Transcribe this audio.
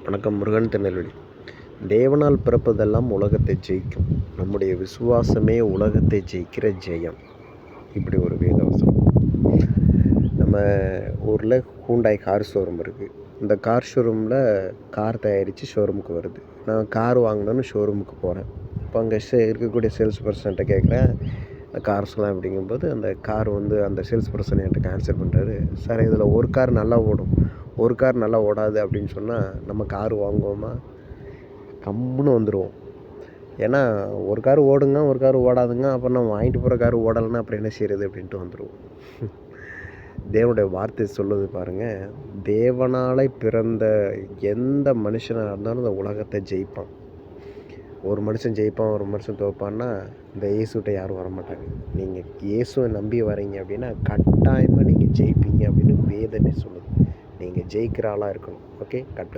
வணக்கம். முருகன், திருநெல்வேலி. தேவனால் பிறப்பதெல்லாம் உலகத்தை ஜெயிக்கும். நம்முடைய விசுவாசமே உலகத்தை ஜெயிக்கிற ஜெயம். இப்படி ஒரு வேதவசனம். நம்ம ஊரில் ஹூண்டாய் கார் ஷோரூம் இருக்குது. இந்த கார் ஷோரூமில் கார் தயாரித்து ஷோரூமுக்கு வருது. நான் கார் வாங்கணுன்னு ஷோரூமுக்கு போகிறேன். இப்போ அங்கே இருக்கக்கூடிய சேல்ஸ் பர்சன்கிட்ட கேட்குறேன், கார்ஸ்லாம் அப்படிங்கும்போது அந்த கார் அந்த சேல்ஸ் பர்சன் என்கிட்ட ஆன்சர் பண்ணுறாரு, சார் இதில் ஒரு கார் நல்லா ஓடும், ஒரு கார் நல்லா ஓடாது அப்படின்னு சொன்னால் நம்ம கார் வாங்குவோமா? கம்முன்னு வந்துடுவோம். ஏன்னா ஒரு கார் ஓடுங்க, ஒரு கார் ஓடாதுங்க, அப்புறம் நம்ம வாங்கிட்டு போகிற கார் ஓடலைன்னா அப்புறம் என்ன செய்கிறது அப்படின்ட்டு வந்துடுவோம். தேவனுடைய வார்த்தை சொல்லுது பாருங்கள், தேவனாலே பிறந்த எந்த மனுஷனாக இருந்தாலும் இந்த உலகத்தை ஜெயிப்பான். ஒரு மனுஷன் ஜெயிப்பான், ஒரு மனுஷன் தோப்பான்னா இந்த இயேசுகிட்ட யாரும் வரமாட்டாங்க. நீங்கள் இயேசுவை நம்பி வரீங்க அப்படின்னா கட்டாயமாக நீங்கள் ஜெயிப்பீங்க அப்படின்னு வேதனை சொல்லுது. நீங்கள் ஜெயிக்கிற ஆளாக இருக்கணும். Okay, cut.